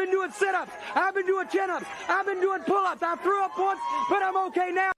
been doing sit-ups. I've been doing chin-ups. I've been doing pull-ups. I threw up once, but I'm okay now.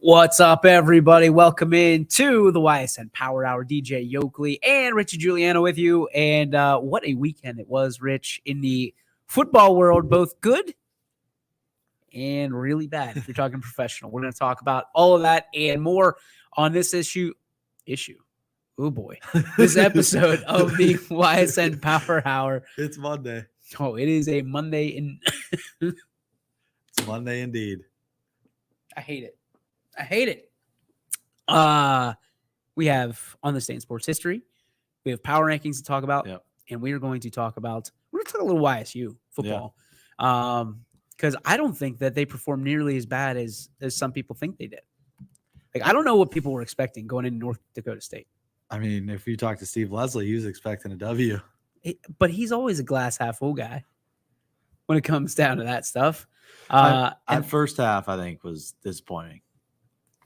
What's up, everybody? Welcome in to the Ysn Power Hour. DJ Yoakley and Richie Giuliano with you. And what a weekend it was, Rich, in the football world, both good and really bad. If you're talking professional, we're going to talk about all of that and more on this issue. Oh boy, this episode of the Ysn Power Hour. It's Monday. Oh, it is a Monday. It's Monday indeed. I hate it. We have on this day in sports history, we have power rankings to talk about, and we're going to talk a little YSU football, because I don't think that they performed nearly as bad as some people think they did. Like, I don't know what people were expecting going into North Dakota State. I mean, if you talk to Steve Leslie, he was expecting a W. But he's always a glass half full guy when it comes down to that stuff. And first half, I think, was disappointing.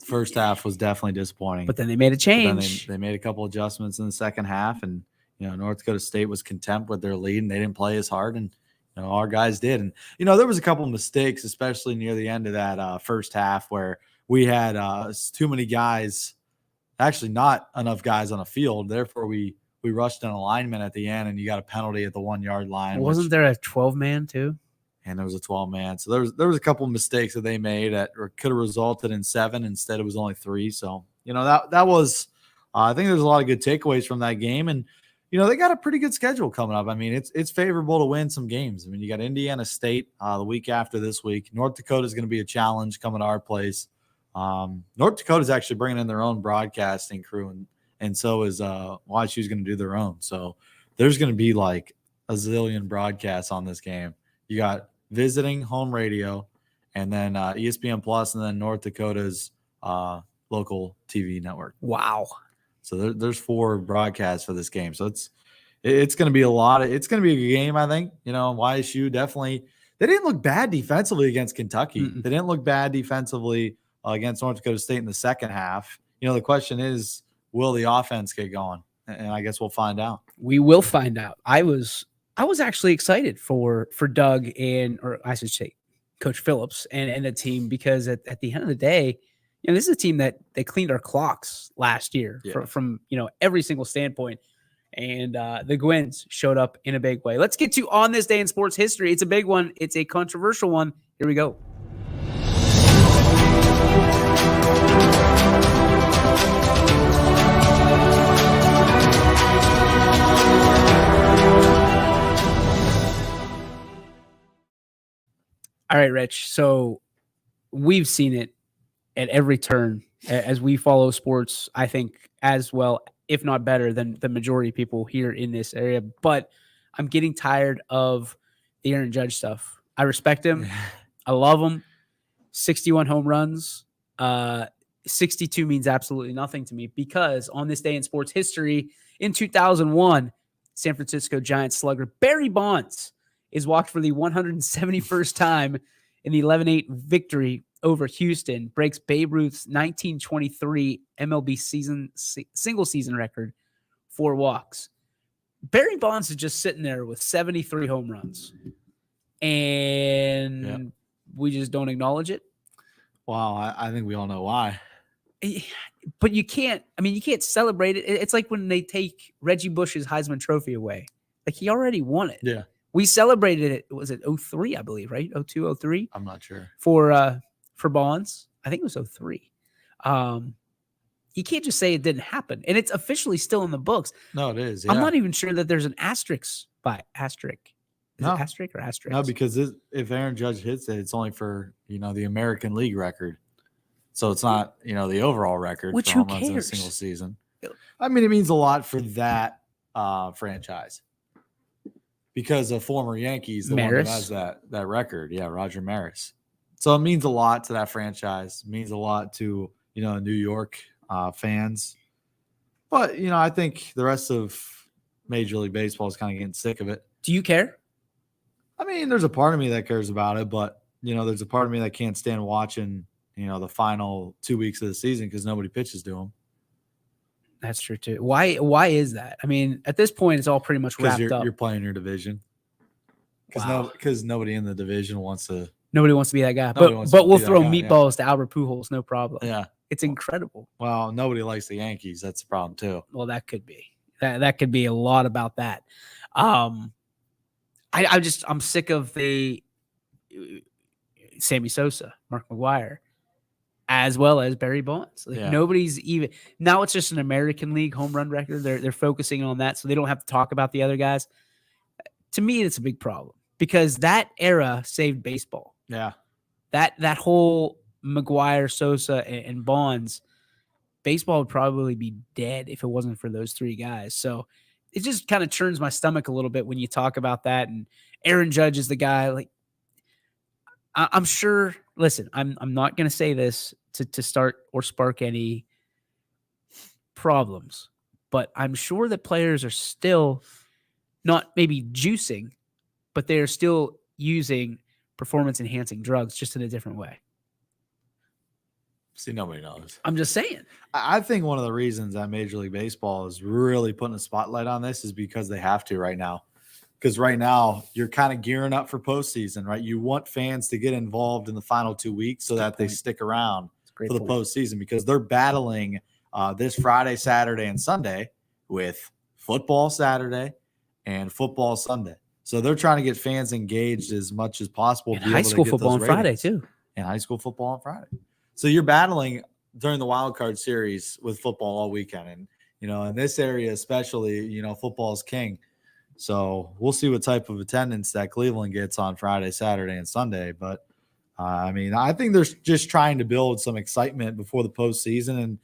First half was definitely disappointing. But then they made a change. They made a couple adjustments in the second half, and North Dakota State was content with their lead, and they didn't play as hard, and our guys did. And there was a couple of mistakes, especially near the end of that first half, where we had too many guys, actually not enough guys on the field. Therefore, we rushed an alignment at the end, and you got a penalty at the 1 yard line. Wasn't there a 12-man too? And there was a 12-man. So there was a couple of mistakes that they made that could have resulted in 7. Instead, it was only 3. So, that was I think there's a lot of good takeaways from that game. And, they got a pretty good schedule coming up. I mean, it's favorable to win some games. I mean, you got Indiana State the week after this week. North Dakota is going to be a challenge coming to our place. North Dakota is actually bringing in their own broadcasting crew, and so is YSU is going to do their own. So there's going to be like a zillion broadcasts on this game. You got visiting home radio, and then ESPN Plus, and then North Dakota's local TV network. Wow! So there's 4 broadcasts for this game. So it's going to be a lot. It's going to be a good game, I think. YSU definitely. They didn't look bad defensively against Kentucky. Mm-mm. They didn't look bad defensively against North Dakota State in the second half. The question is, will the offense get going? And I guess we'll find out. We will find out. I was actually excited for Doug or I should say Coach Phillips and the team, because at the end of the day, this is a team that they cleaned our clocks last year from every single standpoint. And the Gwins showed up in a big way. Let's get to on this day in sports history. It's a big one. It's a controversial one. Here we go. All right, Rich. So we've seen it at every turn as we follow sports, I think, as well, if not better than the majority of people here in this area. But I'm getting tired of the Aaron Judge stuff. I respect him. I love him. 61 home runs. 62 means absolutely nothing to me, because on this day in sports history, in 2001, San Francisco Giants slugger Barry Bonds is walked for the 171st time in the 11-8 victory over Houston, breaks Babe Ruth's 1923 MLB single season record, 4 walks. Barry Bonds is just sitting there with 73 home runs, and we just don't acknowledge it. Wow, I think we all know why. But you can't celebrate it. It's like when they take Reggie Bush's Heisman Trophy away. Like, he already won it. Yeah. We celebrated it. Was it 03, I believe, right? 02, 03? I'm not sure. For for Bonds. I think it was 03. You can't just say it didn't happen. And it's officially still in the books. No, it is. Yeah. I'm not even sure that there's an asterisk by asterisk. Is No. it asterisk or asterisk? No, because if Aaron Judge hits it, it's only for, the American League record. So it's not, the overall record Which for who home runs in a cares? single season. I mean, it means a lot for that franchise. Because a former Yankee is the one that has that record. Yeah, Roger Maris. So it means a lot to that franchise. It means a lot to, New York fans. But, I think the rest of Major League Baseball is kind of getting sick of it. Do you care? I mean, there's a part of me that cares about it, but, there's a part of me that can't stand watching, the final 2 weeks of the season because nobody pitches to them. That's true too. Why is that? I mean, at this point, it's all pretty much wrapped up. You're playing your division. Because nobody in the division wants to. Nobody wants to be that guy. But we'll throw meatballs to Albert Pujols, no problem. Yeah. It's incredible. Well, nobody likes the Yankees. That's the problem too. Well, that could be. That could be a lot about that. I'm sick of the Sammy Sosa, Mark McGwire, as well as Barry Bonds. Nobody's even now. It's just an American League home run record. They're focusing on that, so they don't have to talk about the other guys. To me, it's a big problem because that era saved baseball. Yeah, that whole McGwire, Sosa, and Bonds, baseball would probably be dead if it wasn't for those three guys. So it just kind of churns my stomach a little bit when you talk about that. And Aaron Judge is the guy. Like, I'm sure. Listen, I'm not going to say this to start or spark any problems, but I'm sure that players are still not maybe juicing, but they are still using performance-enhancing drugs just in a different way. See, nobody knows. I'm just saying. I think one of the reasons that Major League Baseball is really putting a spotlight on this is because they have to right now. Because right now, you're kind of gearing up for postseason, right? You want fans to get involved in the final 2 weeks so that they stick around for the postseason because they're battling this Friday, Saturday, and Sunday with football Saturday and football Sunday. So they're trying to get fans engaged as much as possible. And high school football on Friday, too. And high school football on Friday. So you're battling during the wild card series with football all weekend. And, in this area especially, football is king. So we'll see what type of attendance that Cleveland gets on Friday, Saturday, and Sunday. But, I think they're just trying to build some excitement before the postseason. And,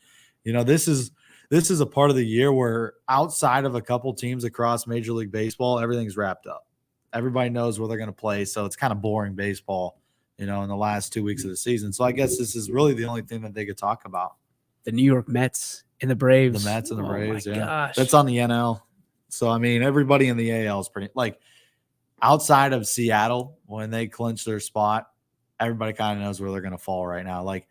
this is a part of the year where outside of a couple teams across Major League Baseball, everything's wrapped up. Everybody knows where they're going to play. So it's kind of boring baseball, in the last 2 weeks of the season. So I guess this is really the only thing that they could talk about. The New York Mets and the Braves. The Mets and the Braves, my gosh. That's on the NL. So, everybody in the AL is pretty – like, outside of Seattle, when they clinch their spot, everybody kind of knows where they're going to fall right now. Like,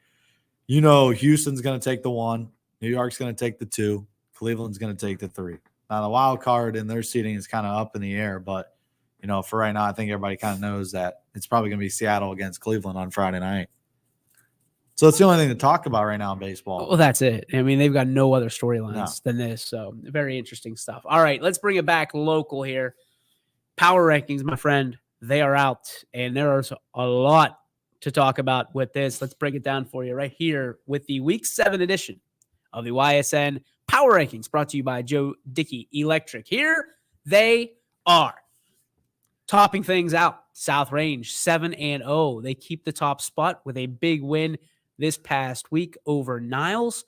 Houston's going to take the 1. New York's going to take the 2. Cleveland's going to take the 3. Now, the wild card in their seating is kind of up in the air, but, for right now, I think everybody kind of knows that it's probably going to be Seattle against Cleveland on Friday night. So it's the only thing to talk about right now in baseball. Well, that's it. They've got no other storylines than this. So very interesting stuff. All right, let's bring it back local here. Power rankings, my friend, they are out. And there's a lot to talk about with this. Let's break it down for you right here with the Week 7 edition of the YSN Power Rankings brought to you by Joe Dickey Electric. Here they are. Topping things out, South Range 7-0. They keep the top spot with a big win this past week over Niles.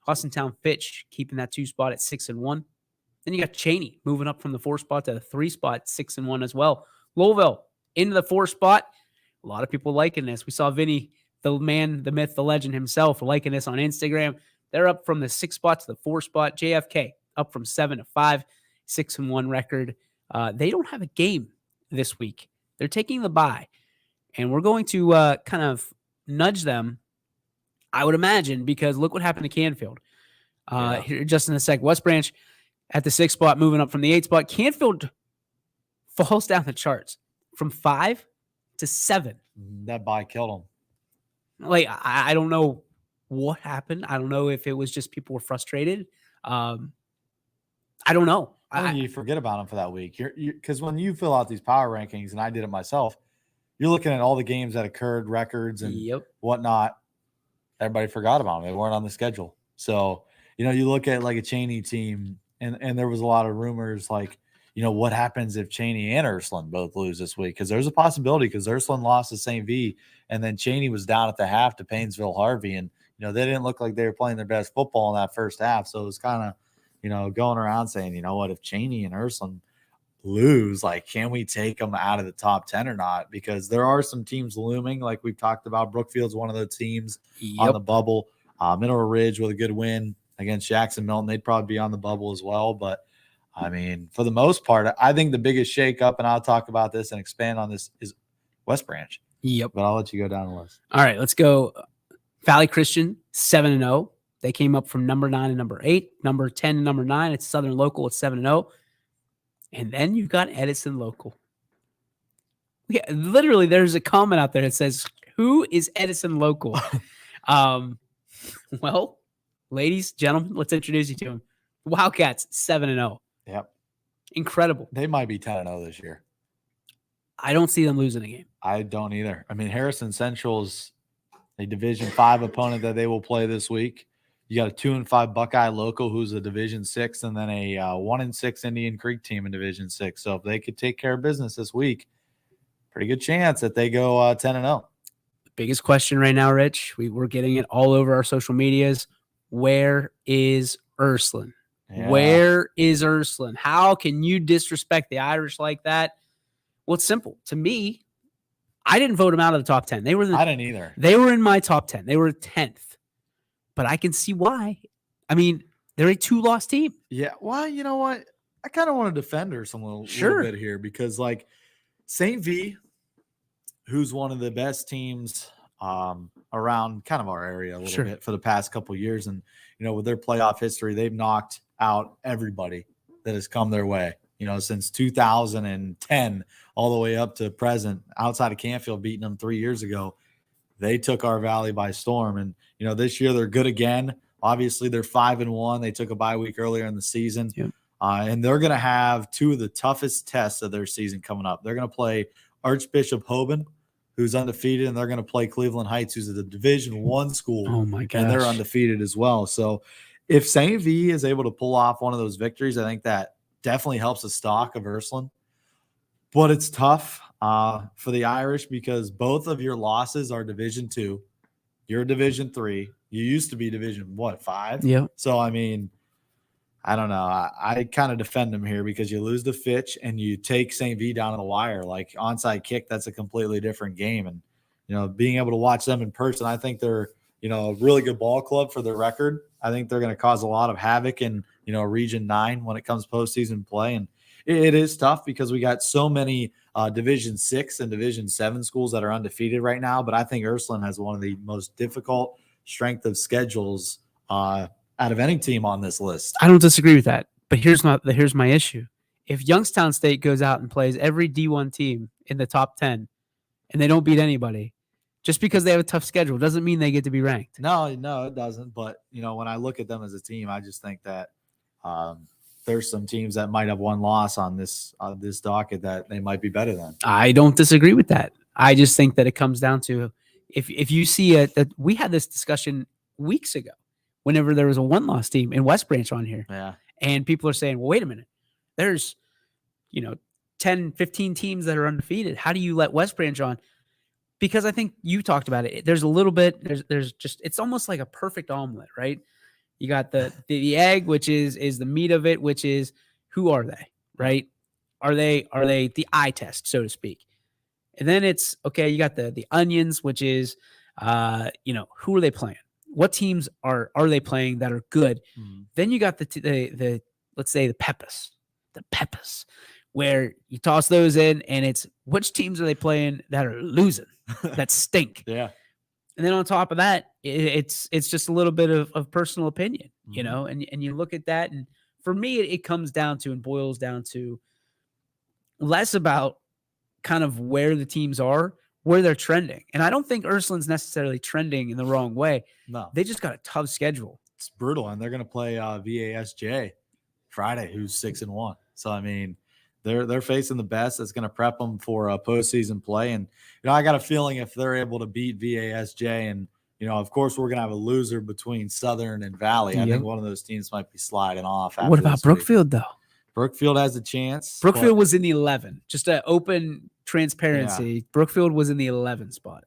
Austintown Fitch keeping that 2 spot at 6-1. Then you got Cheney moving up from the 4 spot to the 3 spot, 6-1 as well. Louisville into the 4 spot. A lot of people liking this. We saw Vinny, the man, the myth, the legend himself, liking this on Instagram. They're up from the 6 spot to the 4 spot. JFK up from 7 to 5, 6-1 record. They don't have a game this week. They're taking the bye, and we're going to kind of nudge them, I would imagine, because look what happened to Canfield. Here just in a sec. West Branch at the 6th spot, moving up from the 8th spot. Canfield falls down the charts from 5 to 7. That bye killed them. Like, I don't know what happened. I don't know if it was just people were frustrated. I don't know. You forget about them for that week. Because when you fill out these power rankings, and I did it myself, you're looking at all the games that occurred, records and whatnot. Everybody forgot about them. They weren't on the schedule. So, you look at like a Cheney team, and there was a lot of rumors like, what happens if Cheney and Ursuline both lose this week? Because there's a possibility, because Ursuline lost to St. V, and then Cheney was down at the half to Painesville Harvey, and they didn't look like they were playing their best football in that first half. So it was kind of, going around saying, what if Cheney and Ursuline lose? Like, can we take them out of the top 10 or not? Because there are some teams looming, like we've talked about. Brookfield's one of those teams on the bubble. Mineral Ridge with a good win against Jackson Milton, they'd probably be on the bubble as well. But I mean, for the most part, I think the biggest shakeup, and I'll talk about this and expand on this, is West Branch. Yep. But I'll let you go down the list. All right, let's go. Valley Christian, 7-0. They came up from number 9 and number 8, number 10 and number 9. It's Southern Local at 7-0. And then you've got Edison Local. Yeah, literally, there's a comment out there that says, "Who is Edison Local?" Well, ladies, gentlemen, let's introduce you to him. Wildcats, 7-0. Yep. Incredible. They might be 10-0 this year. I don't see them losing a game. I don't either. I mean, Harrison Central's a Division 5 opponent that they will play this week. You got a 2-5 Buckeye Local, who's a Division 6, and then a 1-6 Indian Creek team in Division 6. So if they could take care of business this week, pretty good chance that they go 10-0. The biggest question right now, Rich, we're getting it all over our social medias. Where is Ursuline? Yeah. Where is Ursuline? How can you disrespect the Irish like that? Well, it's simple. To me, I didn't vote them out of the top 10. I didn't either. They were in my top 10. They were 10th. But I can see why. I mean, they're a 2-loss team. Yeah. Well, you know what? I kind of want to defend her a little bit here, because like St. V, who's one of the best teams around kind of our area a little bit for the past couple of years. And, with their playoff history, they've knocked out everybody that has come their way, since 2010 all the way up to present, outside of Canfield beating them 3 years ago. They took our valley by storm. And, this year they're good again. Obviously, they're 5-1. They took a bye week earlier in the season. Yep. And they're going to have two of the toughest tests of their season coming up. They're going to play Archbishop Hoban, who's undefeated, and they're going to play Cleveland Heights, who's a Division 1 school. Oh, my gosh. And they're undefeated as well. So if St. V is able to pull off one of those victories, I think that definitely helps the stock of Ursuline. But it's tough for the Irish, because both of your losses are Division 2. You're Division 3. You used to be Division 5? Yeah. So, I mean, I don't know. I kind of defend them here, because you lose to Fitch and you take St. V down to the wire. Like onside kick, that's a completely different game. And, being able to watch them in person, I think they're, a really good ball club for their record. I think they're going to cause a lot of havoc in, Region 9 when it comes postseason play. And it is tough, because we got so many Division 6 and Division 7 schools that are undefeated right now. But I think Ursuline has one of the most difficult strength of schedules out of any team on this list. I don't disagree with that. But here's my issue. If Youngstown State goes out and plays every D1 team in the top 10 and they don't beat anybody, just because they have a tough schedule doesn't mean they get to be ranked. No, it doesn't. But, when I look at them as a team, I just think that there's some teams that might have one loss on this docket that they might be better than. I don't disagree with that. I just think that it comes down to if you see that we had this discussion weeks ago whenever there was a 1-loss team in West Branch on here. Yeah. And people are saying, well, wait a minute. There's, 10, 15 teams that are undefeated. How do you let West Branch on? Because I think you talked about it. There's a little bit, there's just, it's almost like a perfect omelet, right? You got the egg, which is the meat of it, which is who are they, right? Are they the eye test, so to speak? And then it's, okay, you got the onions, which is, who are they playing? What teams are they playing that are good? Mm-hmm. Then you got the let's say the peppers, where you toss those in, and it's which teams are they playing that are losing, that stink. Yeah. And then on top of that, it's just a little bit of personal opinion, mm-hmm. and you look at that, and for me, it comes down to and boils down to less about kind of where the teams are, where they're trending. And I don't think Ursuline's necessarily trending in the wrong way. No. They just got a tough schedule. It's brutal, and they're going to play VASJ Friday, who's 6-1. So, I mean, they're facing the best that's going to prep them for a postseason play. And I got a feeling if they're able to beat VASJ, and of course we're going to have a loser between Southern and Valley. I think one of those teams might be sliding off. What about Brookfield though? Brookfield has a chance. Brookfield was in the 11. Just an open transparency. Yeah. Brookfield was in the 11 spot.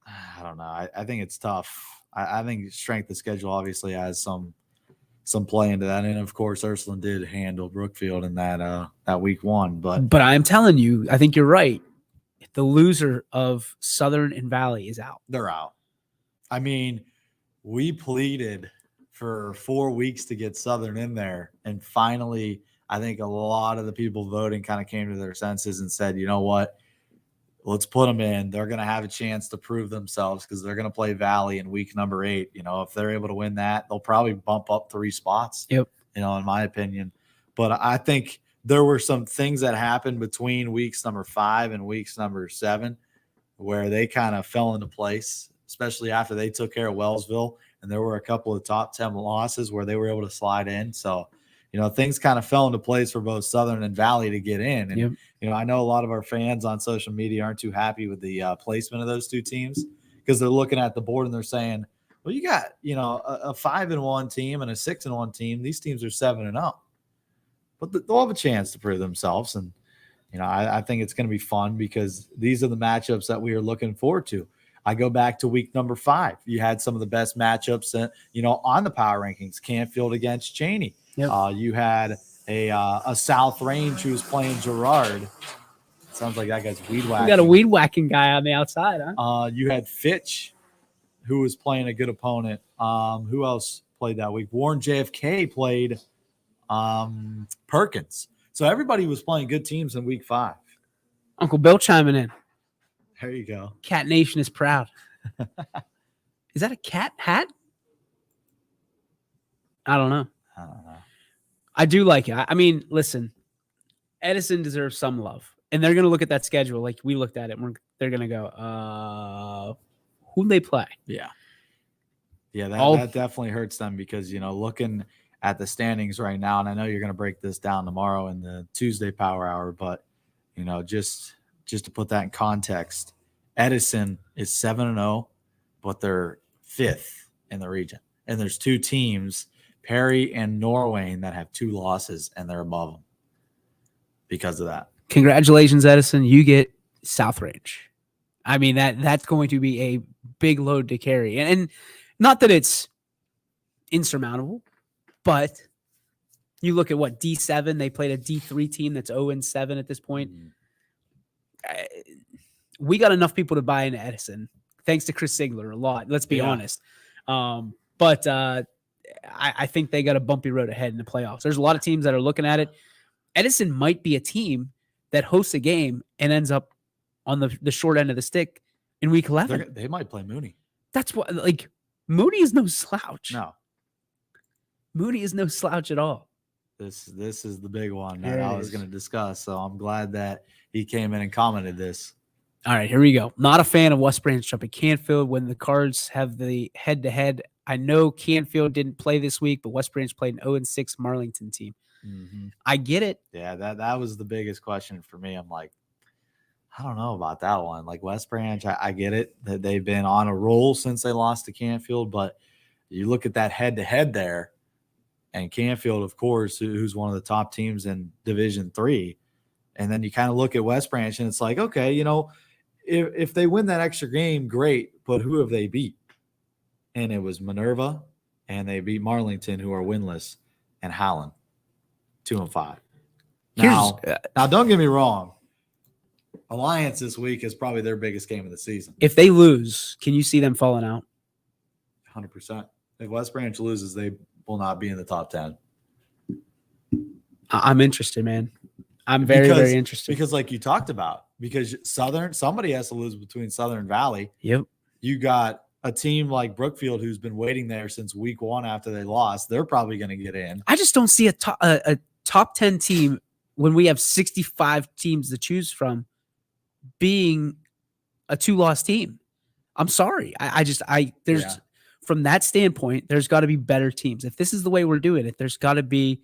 I don't know. I think it's tough. I think strength of schedule obviously has some play into that, and of course Ursuline did handle Brookfield in that week 1. But I'm telling you, I think you're right. The loser of Southern and Valley is out. They're out. I mean, we pleaded for 4 weeks to get Southern in there, and finally, I think a lot of the people voting kind of came to their senses and said, you know what? Let's put them in. They're going to have a chance to prove themselves because they're going to play Valley in week number 8. If they're able to win that, they'll probably bump up 3 spots. Yep. In my opinion. But I think there were some things that happened between weeks number 5 and weeks number 7 where they kind of fell into place, especially after they took care of Wellsville. And there were a couple of top 10 losses where they were able to slide in. So, things kind of fell into place for both Southern and Valley to get in. And, I know a lot of our fans on social media aren't too happy with the placement of those 2 teams because they're looking at the board and they're saying, well, you got, a 5-1 team and a 6-1 team. These teams are 7-0, but they'll have a chance to prove themselves. And, I think it's going to be fun because these are the matchups that we are looking forward to. I go back to week number 5. You had some of the best matchups, on the power rankings. Canfield against Cheney. Yep. You had a South Range who was playing Girard. Sounds like that guy's weed whacking. We got a weed whacking guy on the outside, huh? You had Fitch, who was playing a good opponent. Who else played that week? Warren JFK played Perkins. So everybody was playing good teams in week 5. Uncle Bill chiming in. There you go. Cat Nation is proud. Is that a cat hat? I don't know. I do like it. I mean, listen, Edison deserves some love. And they're going to look at that schedule like we looked at it. And they're going to go, who'd they play? Yeah. Yeah, that definitely hurts them because, looking at the standings right now, and I know you're going to break this down tomorrow in the Tuesday Power Hour, but, just to put that in context, Edison is 7-0, but they're 5th in the region. And there's 2 teams, Perry and Norwayne, that have 2 losses, and they're above them because of that. Congratulations, Edison. You get South Range. I mean, that's going to be a big load to carry. And not that it's insurmountable, but you look at what, D7, they played a D3 team that's 0-7 at this point. We got enough people to buy into Edison, thanks to Chris Sigler a lot. Let's be honest. But I think they got a bumpy road ahead in the playoffs. There's a lot of teams that are looking at it. Edison might be a team that hosts a game and ends up on the short end of the stick in week 11. They might play Mooney. That's what, Mooney is no slouch. No. Mooney is no slouch at all. This is the big one that I was going to discuss. So I'm glad that he came in and commented this. All right, here we go. Not a fan of West Branch jumping Canfield when the Cards have the head-to-head. I know Canfield didn't play this week, but West Branch played an 0-6 Marlington team. Mm-hmm. I get it. Yeah, that was the biggest question for me. I'm like, I don't know about that one. Like West Branch, I get it that they've been on a roll since they lost to Canfield, but you look at that head-to-head there, and Canfield, of course, who's one of the top teams in Division III, and then you kind of look at West Branch, and it's like, okay, if they win that extra game, great, but who have they beat? And it was Minerva, and they beat Marlington, who are winless, and Howland, 2-5. Now, don't get me wrong. Alliance this week is probably their biggest game of the season. If they lose, can you see them falling out? 100%. If West Branch loses, they will not be in the top 10. I'm interested, man. I'm very interested. Because like you talked about, because somebody has to lose between Southern and Valley. Yep. You got a team like Brookfield who's been waiting there since week 1 after they lost. They're probably going to get in. I just don't see a top 10 team when we have 65 teams to choose from being a 2-loss team. I'm sorry. From that standpoint, there's got to be better teams. If this is the way we're doing it, there's got to be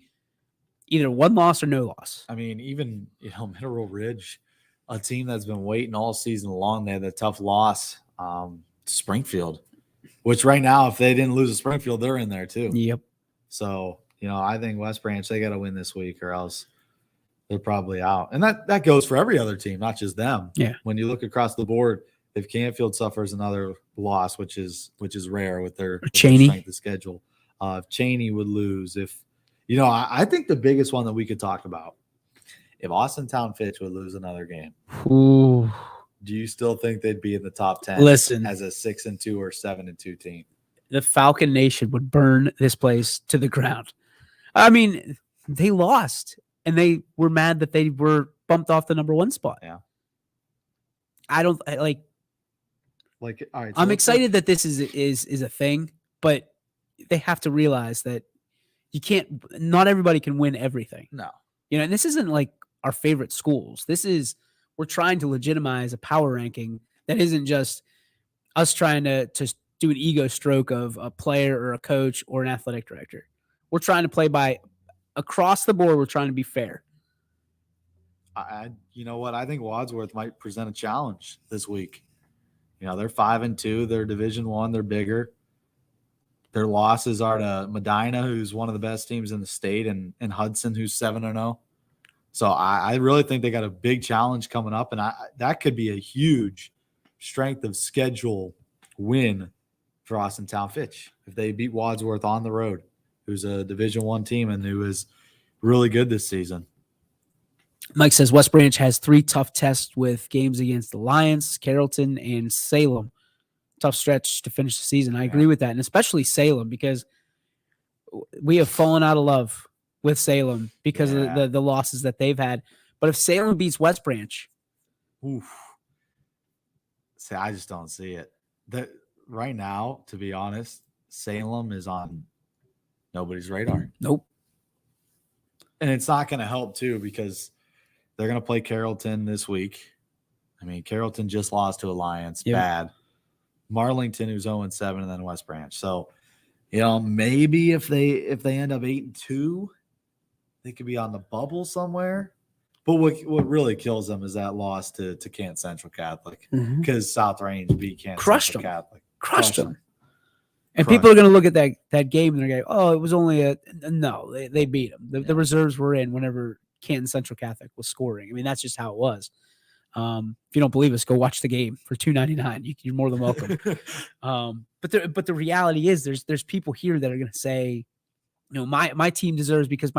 Either one loss or no loss. I mean, even, Mineral Ridge, a team that's been waiting all season long, they had a tough loss to Springfield, which right now, if they didn't lose to Springfield, they're in there too. Yep. So, I think West Branch, they got to win this week or else they're probably out. And that goes for every other team, not just them. Yeah. When you look across the board, if Canfield suffers another loss, which is rare with their Cheney. strength of schedule, if Cheney would lose, I think the biggest one that we could talk about, if Austintown Fitch would lose another game, Ooh. do you still think they'd be in the top 10 Listen, as a 6-2 or 7-2 team? The Falcon Nation would burn this place to the ground. I mean, they lost, and they were mad that they were bumped off the number 1 spot. Yeah. I don't like. All right. I'm excited that this is a thing, but they have to realize that you can't. Not everybody can win everything. No. And this isn't like our favorite schools. We're trying to legitimize a power ranking that isn't just us trying to do an ego stroke of a player or a coach or an athletic director. We're trying to play by across the board. We're trying to be fair. You know what? I think Wadsworth might present a challenge this week. They're 5-2. They're Division I. They're bigger. Their losses are to Medina, who's one of the best teams in the state, and Hudson, who's 7-0. So I really think they got a big challenge coming up, and that could be a huge strength of schedule win for Austintown Fitch if they beat Wadsworth on the road, who's a Division I team and who is really good this season. Mike says West Branch has 3 tough tests with games against Alliance, Carrollton, and Salem. Tough stretch to finish the season. I agree with that, and especially Salem, because we have fallen out of love with Salem because of the losses that they've had. But if Salem beats West Branch, oof. See, I just don't see it. Right now, to be honest, Salem is on nobody's radar. Nope. And it's not going to help too, because they're going to play Carrollton this week. I mean, Carrollton just lost to Alliance. Yep. Bad. Marlington, who's 0-7, and then West Branch. So, maybe if they end up 8-2, they could be on the bubble somewhere. But what really kills them is that loss to Kent Central Catholic, because South Range beat Kent Central Catholic. Crushed them. And people are going to look at that game and they're going, oh, it was only no, they beat them. The reserves were in whenever Canton Central Catholic was scoring. I mean, that's just how it was. If you don't believe us, go watch the game for $2.99. You're more than welcome. But the reality is there's people here that are going to say, my team deserves, because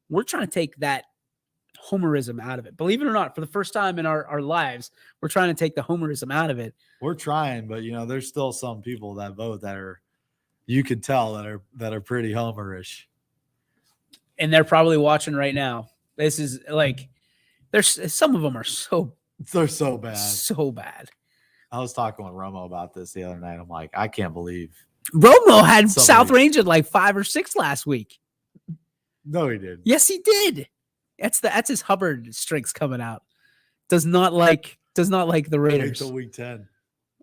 we're trying to take that homerism out of it. Believe it or not, for the first time in our lives, we're trying to take the homerism out of it. We're trying, but there's still some people that vote that are, you could tell that are pretty homerish. And they're probably watching right now. This is there's some of them are they're so bad. So bad. I was talking with Romo about this the other night. I'm like, I can't believe Romo had South Range at 5 or 6 last week. No, he did. Yes, he did. That's his Hubbard strengths coming out. Does not like the Raiders. Wait till week 10.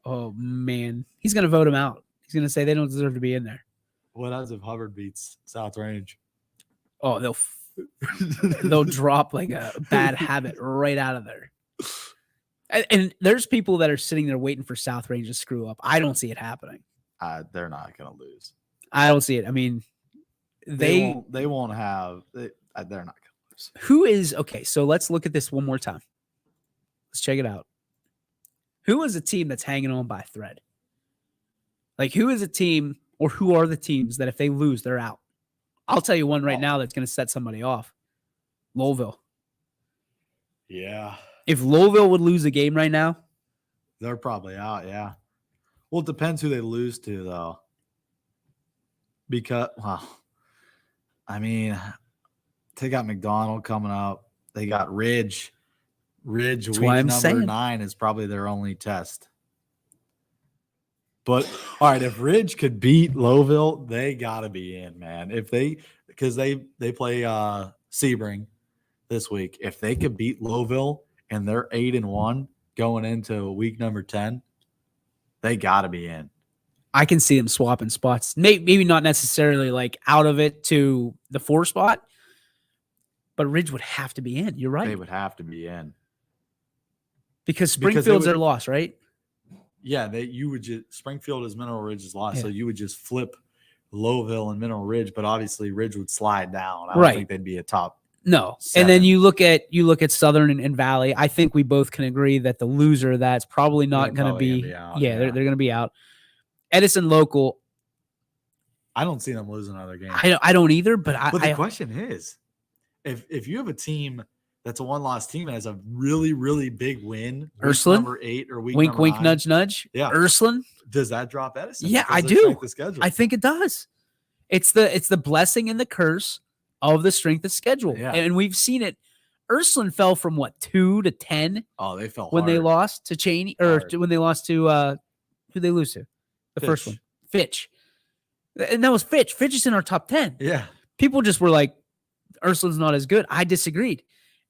Oh man, he's gonna vote him out. He's gonna say they don't deserve to be in there. What happens if Hubbard beats South Range? Oh, they'll drop like a bad habit right out of there. And there's people that are sitting there waiting for South Range to screw up. I don't see it happening. They're not gonna lose. I don't see it. I mean, they won't have. They're not gonna lose. Who is okay? So let's look at this one more time. Let's check it out. Who is a team that's hanging on by a thread? Who is a team, or who are the teams that if they lose, they're out? I'll tell you one right now that's going to set somebody off. Lowville. Yeah. If Lowville would lose a game right now, they're probably out, yeah. Well, it depends who they lose to, though. Because, they got McDonald coming up. They got Ridge. Ridge, week number 9 is probably their only test. But all right, if Ridge could beat Lowville, they gotta be in, man. Because they play Sebring this week. If they could beat Lowville and they're 8-1 going into week number 10, they gotta be in. I can see them swapping spots. Maybe not necessarily out of it to the 4 spot, But Ridge would have to be in. You're right. They would have to be in. Because Springfield's their loss, right? Yeah, you would just Springfield is Mineral Ridge's loss, Yeah. so you would just flip Lowville and Mineral Ridge, but obviously Ridge would slide down. I don't Right. think they'd be a top. No. 7. And then you look at Southern and Valley. I think we both can agree that the loser of that's probably not going to be out, they're going to be out. Edison Local. I don't see them losing another game. I don't either, but the question is, if you have a team that's a one-loss team and has a really, really big win, Ursuline, number 8 or week wink, number wink, 9, nudge, nudge. Yeah. Ursuline. Does that drop Edison? Yeah, I do. I think it does. It's the blessing and the curse of the strength of schedule. Yeah. And we've seen it. Ursuline fell from what, 2 to 10? Oh, they fell when hard. they lost to Cheney, or when they lost to who they lose to? The first one. Fitch. And that was Fitch. Fitch is in our top 10. Yeah. People just were like, Ursuline's not as good. I disagreed.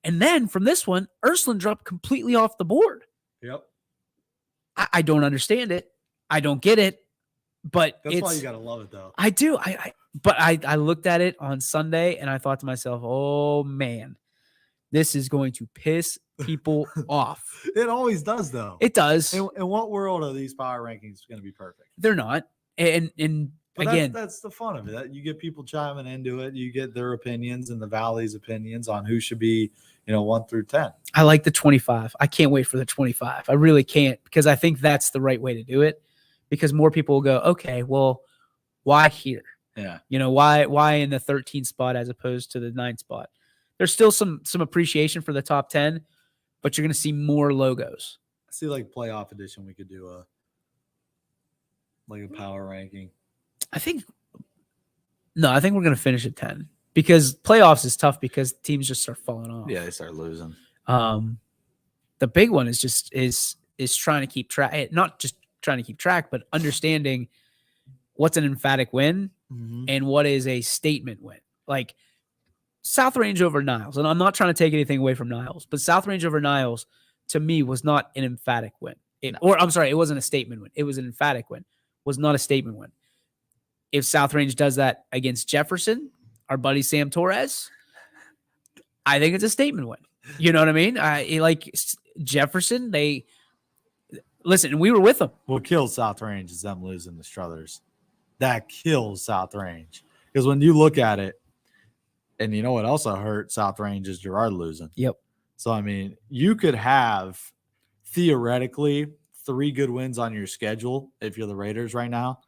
And then from this one, Ursuline dropped completely off the board. Yep. I don't understand it. I don't get it. But that's why you gotta love it, though. I do. I looked at it on Sunday and I thought to myself, oh man, this is going to piss people off. It always does, though. It does. In what world are these power rankings going to be perfect? They're not. And but again, that's the fun of it. You get people chiming into it. You get their opinions and the Valley's opinions on who should be, 1 through 10. I like the 25. I can't wait for the 25. I really can't, because I think that's the right way to do it, because more people will go, okay, well, why here? Yeah. Why in the 13th spot as opposed to the 9th spot? There's still some appreciation for the top 10, but you're going to see more logos. I see, like playoff edition, we could do a power ranking. I think we're going to finish at 10, because playoffs is tough because teams just start falling off. Yeah, they start losing. The big one is just is trying to keep track, not just trying to keep track, but understanding what's an emphatic win and what is a statement win. Like South Range over Niles, and I'm not trying to take anything away from Niles, but South Range over Niles to me was not an emphatic win. Or I'm sorry, it wasn't a statement win. It was an emphatic win. Was not a statement win. If South Range does that against Jefferson, our buddy Sam Torres, I think it's a statement win. You know what I mean? Like Jefferson, listen, we were with them. What kills South Range is them losing the Struthers. That kills South Range. Because when you look at it, and you know what also hurt South Range is Girard losing. Yep. So, I mean, you could have theoretically 3 good wins on your schedule if you're the Raiders right now.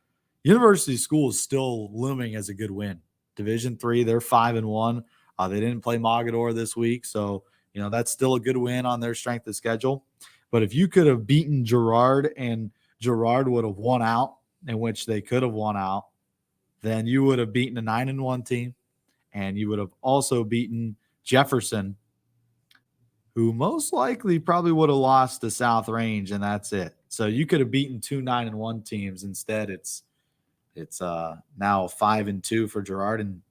University School is still looming as a good win. Division III, they're 5-1. They didn't play Mogador this week, so that's still a good win on their strength of schedule. But if you could have beaten Girard and Girard would have won out, in which they could have won out, then you would have beaten a 9-1 team, and you would have also beaten Jefferson, who most likely probably would have lost to South Range, and that's it. So you could have beaten 2 9-1 teams. Instead, it's now 5-2 for Girard, and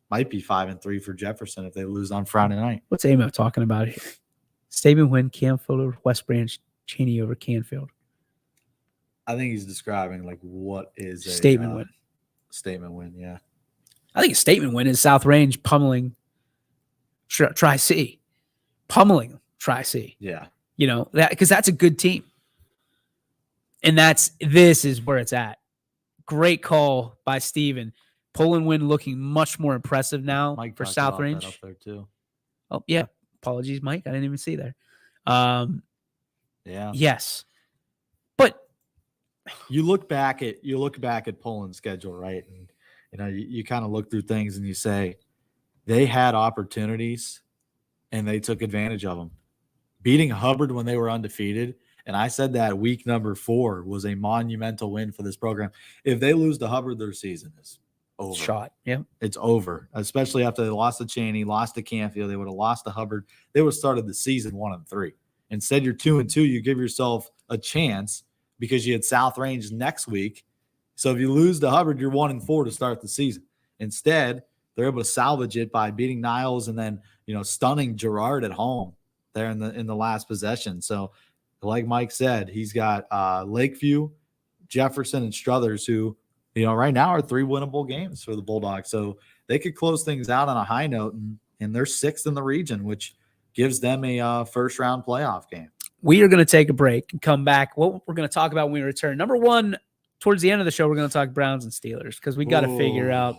might be 5-3 for Jefferson if they lose on Friday night. What's Amo talking about here? Statement win, Canfield over West Branch, Cheney over Canfield. I think he's describing like what is a statement win. Statement win, yeah. I think a statement win is South Range pummeling Tri-C. Pummeling Tri-C. Yeah. That because that's a good team. And this is where it's at. Great call by Steven. Poland win looking much more impressive now Mike for South Range. Up there too. Oh, yeah. Apologies, Mike. I didn't even see there. Yeah. Yes. But you look back at Poland's schedule, right? And you kind of look through things and you say they had opportunities and they took advantage of them. Beating Hubbard when they were undefeated, and I said that week number 4 was a monumental win for this program. If they lose to Hubbard, their season is over. Shot, yeah. It's over, especially after they lost to Cheney, lost to Canfield. They would have lost to Hubbard. They would have started the season 1-3. Instead, you're 2-2. You give yourself a chance because you had South Range next week. So if you lose to Hubbard, you're 1-4 to start the season. Instead, they're able to salvage it by beating Niles and then stunning Girard at home there in the last possession. So, like Mike said, he's got Lakeview, Jefferson, and Struthers, who right now are 3 winnable games for the Bulldogs. So they could close things out on a high note and they're 6th in the region, which gives them a first-round playoff game. We are going to take a break and come back. What we're going to talk about when we return. Number one, towards the end of the show, we're going to talk Browns and Steelers because we got to figure out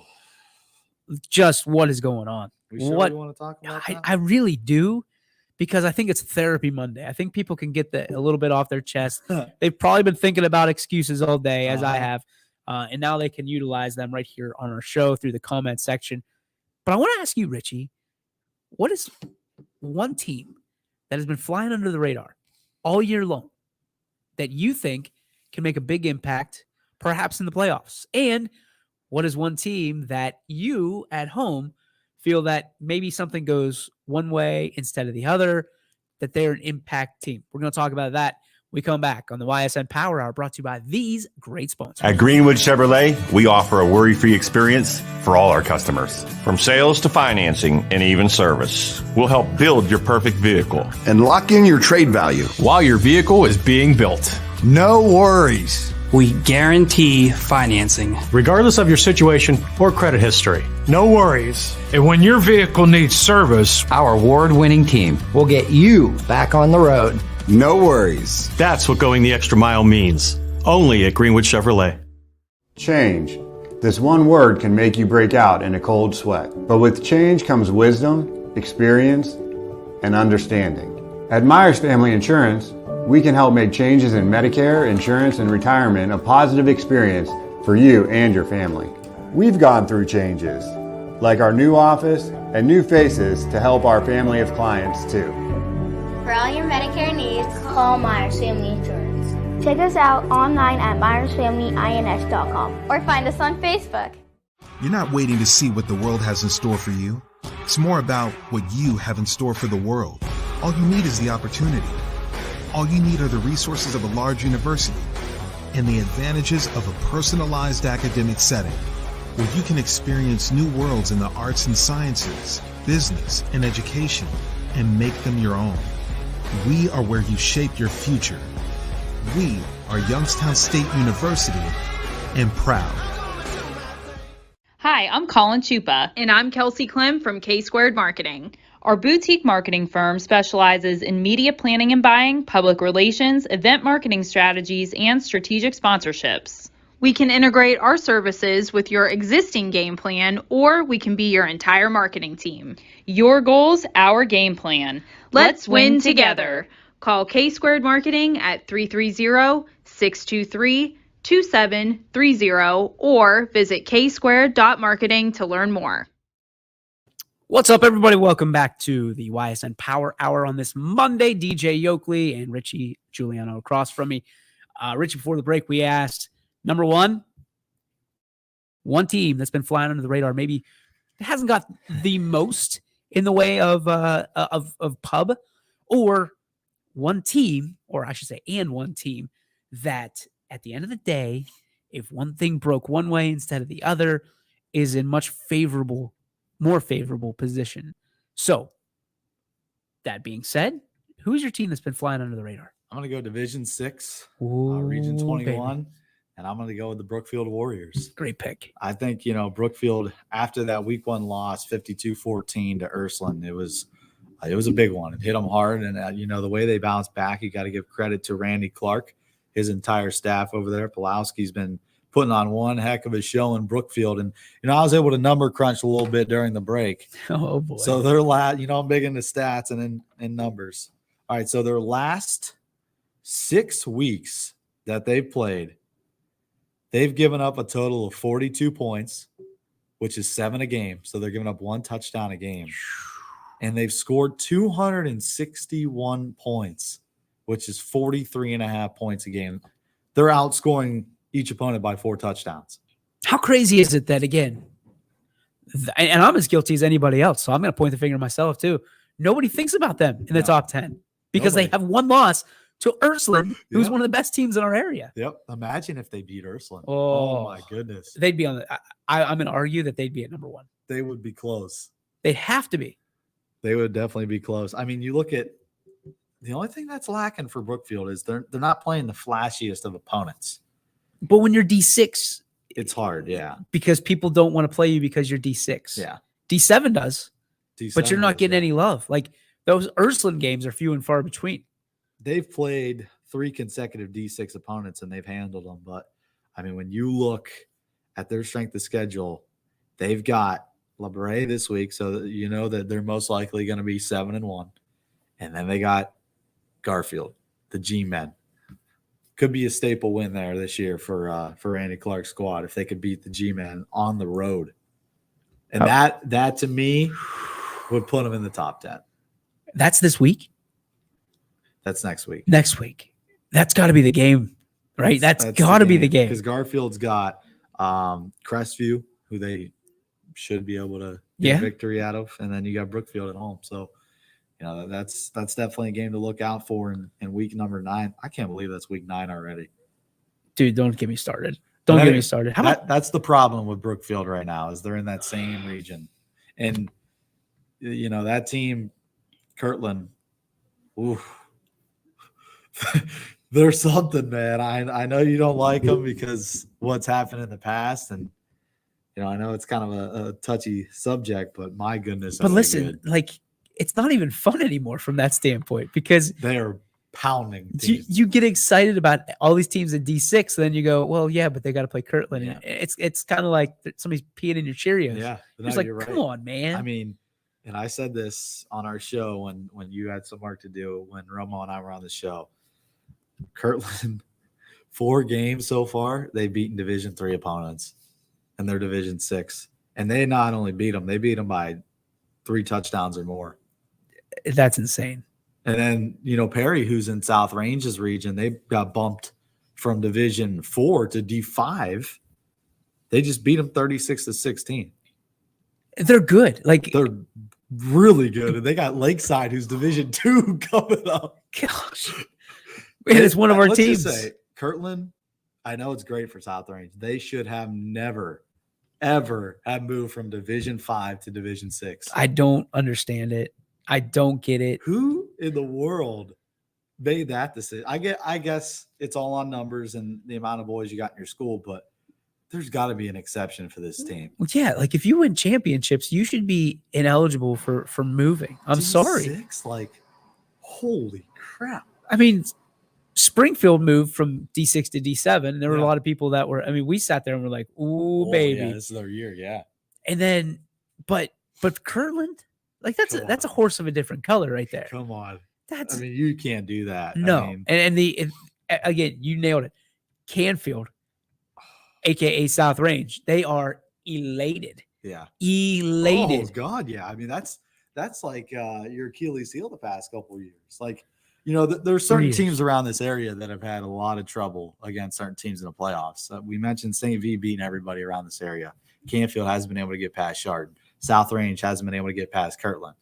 just what is going on. We sure we want to talk about that? I really do, because I think it's Therapy Monday. I think people can get a little bit off their chest. They've probably been thinking about excuses all day, as I have, and now they can utilize them right here on our show through the comment section. But I want to ask you, Richie, what is one team that has been flying under the radar all year long that you think can make a big impact, perhaps in the playoffs? And what is one team that you at home feel that maybe something goes one way instead of the other, that they're an impact team? We're going to talk about that when we come back on the Ysn Power Hour, brought to you by these great sponsors. At Greenwood Chevrolet, we offer a worry-free experience for all our customers. From sales to financing and even service, we'll help build your perfect vehicle and lock in your trade value while your vehicle is being built. No worries. We guarantee financing, regardless of your situation or credit history. No worries. And when your vehicle needs service, our award-winning team will get you back on the road. No worries. That's what going the extra mile means. Only at Greenwood Chevrolet. Change. This one word can make you break out in a cold sweat. But with change comes wisdom, experience, and understanding. At Myers Family Insurance, we can help make changes in Medicare, insurance, and retirement a positive experience for you and your family. We've gone through changes, like our new office and new faces to help our family of clients too. For all your Medicare needs, call Myers Family Insurance. Check us out online at myersfamilyins.com or find us on Facebook. You're not waiting to see what the world has in store for you. It's more about what you have in store for the world. All you need is the opportunity. All you need are the resources of a large university and the advantages of a personalized academic setting where you can experience new worlds in the arts and sciences, business, and education and make them your own. We are where you shape your future. We are Youngstown State University and proud. Hi, I'm Colin Chupa. And I'm Kelsey Clem from K-Squared Marketing. Our boutique marketing firm specializes in media planning and buying, public relations, event marketing strategies, and strategic sponsorships. We can integrate our services with your existing game plan, or we can be your entire marketing team. Your goals, our game plan. Let's win together. Call K-Squared Marketing at 330-623-2730 or visit ksquared.marketing to learn more. What's up, everybody? Welcome back to the Ysn Power Hour on this Monday. DJ Yoakley and Richie Giuliano across from me. Richie, before the break, we asked, number one team that's been flying under the radar, maybe it hasn't got the most in the way of pub, or one team, or I should say, and one team that at the end of the day, if one thing broke one way instead of the other, is in more favorable position. So, that being said, who's your team that's been flying under the radar? I'm going to go Division 6, Region 21, baby. And I'm going to go with the Brookfield Warriors. Great pick. I think, Brookfield, after that week 1 loss, 52-14 to Ursuline, it was a big one. It hit them hard, and, the way they bounced back, you got to give credit to Randy Clark, his entire staff over there. Pulowski's been putting on one heck of a show in Brookfield. And, I was able to number crunch a little bit during the break. Oh, boy. So they're I'm big into stats and in numbers. All right, so their last 6 weeks that they've played, they've given up a total of 42 points, which is 7 a game. So they're giving up 1 touchdown a game. And they've scored 261 points, which is 43.5 points a game. They're outscoring each opponent by 4 touchdowns. How crazy is it that, again, and I'm as guilty as anybody else, so I'm going to point the finger at myself too, nobody thinks about them in the top 10 because they have 1 loss to Ursuline, who's one of the best teams in our area. Yep. Imagine if they beat Ursuline. Oh my goodness. They'd be on the I'm going to argue that they'd be at number 1. They would be close. They'd have to be. They would definitely be close. I mean, you look at the only thing that's lacking for Brookfield is they're not playing the flashiest of opponents. But when you're D6, it's hard, yeah. Because people don't want to play you because you're D6. Yeah. D7 does. but you're not D7 getting any love. Like those Ursuline games are few and far between. They've played 3 consecutive D6 opponents and they've handled them. But I mean, when you look at their strength of schedule, they've got La Brea this week, so that you know that they're most likely going to be 7-1, and then they got Garfield, the G-Men. Could be a staple win there this year for Randy Clark's squad if they could beat the G-Men on the road, and that to me would put them in the top 10. That's this week. That's next week. Next week. That's got to be the game, right? That's got to be the game. Because Garfield's got Crestview, who they should be able to get a victory out of, and then you got Brookfield at home. So, you know, that's definitely a game to look out for in week number 9. I can't believe that's week 9 already. Dude, don't get me started. Don't get me started. How about that's the problem with Brookfield right now is they're in that same region. And, you know, that team, Kirtland, oof. There's something, man. I know you don't like them because what's happened in the past, and you know I know it's kind of a touchy subject, but my goodness. But listen, like it's not even fun anymore from that standpoint because they are pounding. You get excited about all these teams in D6, then you go, well, yeah, but they got to play Kirtland. Yeah. It's kind of like somebody's peeing in your Cheerios. Yeah, it's like, come on, man. I mean, and I said this on our show when you had some work to do when Romo and I were on the show. Kirtland, 4 games so far, they've beaten Division 3 opponents, and they're Division 6. And they not only beat them, they beat them by 3 touchdowns or more. That's insane. And then, you know, Perry, who's in South Ranges region, they got bumped from Division 4 to D5. They just beat them 36-16. They're good. Like they're really good. And they got Lakeside, who's Division 2 coming up. Gosh. And it's one of our teams. Just say, Kirtland, I know it's great for South Range. They should have never, ever have moved from Division 5 to Division 6. I don't understand it. I don't get it. Who in the world made that decision? I guess it's all on numbers and the amount of boys you got in your school, but there's got to be an exception for this team. Well, yeah, like if you win championships, you should be ineligible for moving. I'm sorry. D6, like, holy crap. I mean, Springfield moved from D6 to D7. And there were a lot of people that were, I mean, we sat there and were like, ooh, baby. Yeah, this is their year, yeah. And then, but Kirtland, like that's a horse of a different color right there. Come on. I mean, you can't do that. No. I mean, and again, you nailed it. Canfield, aka South Range, they are elated. Yeah. Elated. Oh God, yeah. I mean, that's like your Achilles heel the past couple of years. Like, you know, there's certain teams around this area that have had a lot of trouble against certain teams in the playoffs. We mentioned St. V beating everybody around this area. Canfield hasn't been able to get past Chardon. South Range hasn't been able to get past Kirtland.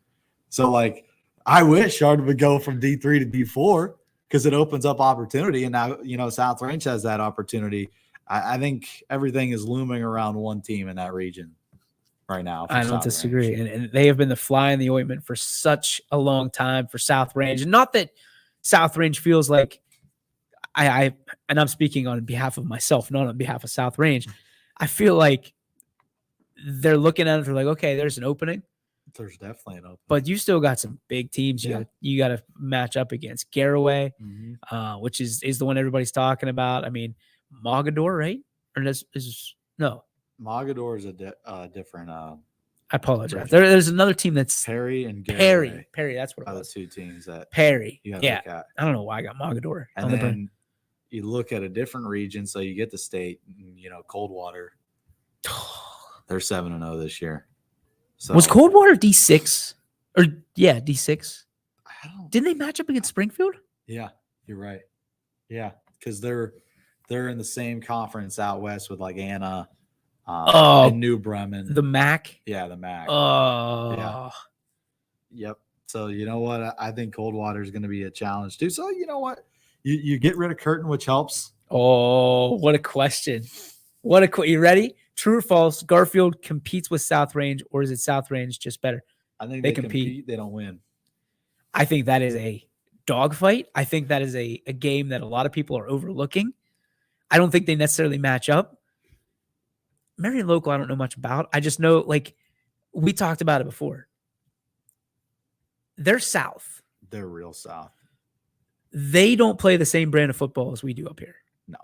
So, like, I wish Chardon would go from D3 to D4 because it opens up opportunity. And now, you know, South Range has that opportunity. I think everything is looming around one team in that region right now. I don't disagree. And they have been the fly in the ointment for such a long time for South Range. And not that South Range feels like and I'm speaking on behalf of myself, not on behalf of South Range. I feel like they're looking at it. They're like, okay, there's an opening. There's definitely an opening. But you still got some big teams you got to match up against. Garaway, which is the one everybody's talking about. I mean, Mogador, right? Or no. Mogador is a different. I apologize. There's another team that's Perry and Garaway. Perry, that's what it was. The 2 teams that Perry. You gotta look at. I don't know why I got Mogador. And then you look at a different region, so you get the state. You know, Coldwater. They're 7-0 this year. So was Coldwater D6 or D6? Didn't they match up against Springfield? Yeah, you're right. Yeah, because they're in the same conference out west with like Anna and New Bremen. The MAC? Yeah, the MAC. Oh. Yeah. Yep. So you know what? I think Coldwater is going to be a challenge too. So you know what? You get rid of Curtin, which helps. Oh, what a question. You ready? True or false? Garfield competes with South Range, or is it South Range just better? I think they compete. They don't win. I think that is a dogfight. I think that is a game that a lot of people are overlooking. I don't think they necessarily match up. Marion Local, I don't know much about. I just know, like, we talked about it before. they're South. They're real South. They don't play the same brand of football as we do up here. No.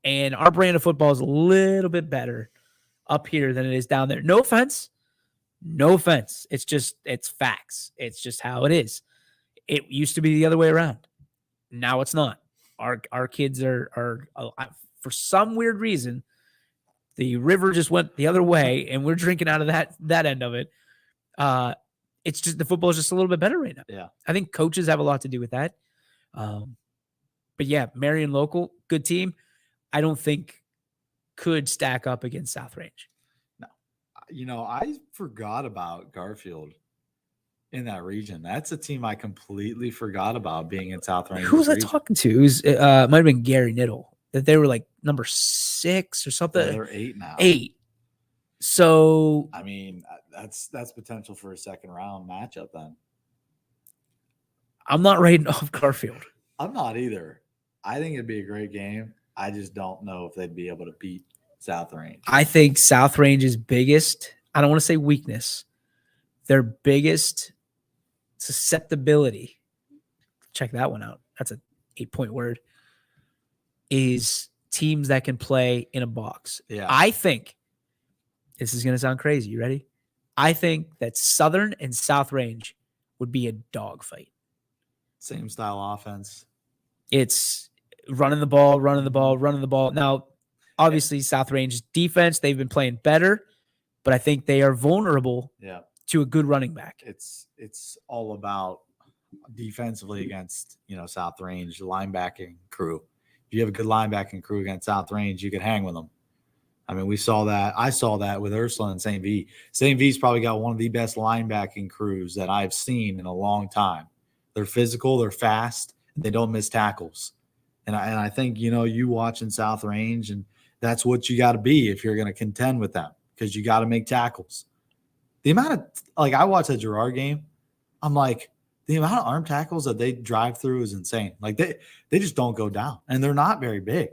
And our brand of football is a little bit better up here than it is down there. No offense. No offense. It's facts. It's just how it is. It used to be the other way around. Now it's not. Our kids are for some weird reason, the river just went the other way, and we're drinking out of that end of it. It's just the football is just a little bit better right now. Yeah, I think coaches have a lot to do with that. But yeah, Marion local, good team. I don't think could stack up against South Range. No, I forgot about Garfield in that region. That's a team I completely forgot about being in South Range. Who was I talking to? It was might have been Gary Niddle. That they were like number 6 or something. Yeah, they're 8 now. 8. So I mean, that's potential for a second round matchup then. I'm not writing off Garfield. I'm not either. I think it'd be a great game. I just don't know if they'd be able to beat South Range. I think South Range's biggest, I don't want to say weakness, their biggest susceptibility, check that one out. That's a 8-point word, is teams that can play in a box. Yeah. I think, this is going to sound crazy. You ready? I think that Southern and South Range would be a dogfight. Same style offense. It's running the ball. Now, obviously, South Range defense, they've been playing better, but I think they are vulnerable to a good running back. It's all about defensively against, South Range, linebacking crew. If you have a good linebacking crew against South Range, you can hang with them. I mean, we saw that. I saw that with Ursula and St. V. St. V's probably got one of the best linebacking crews that I've seen in a long time. They're physical, they're fast, and they don't miss tackles. And I think, you watching South Range, and that's what you got to be if you're going to contend with them, because you got to make tackles. The amount of, I watched that Girard game, I'm like, the amount of arm tackles that they drive through is insane. Like, they just don't go down, and they're not very big,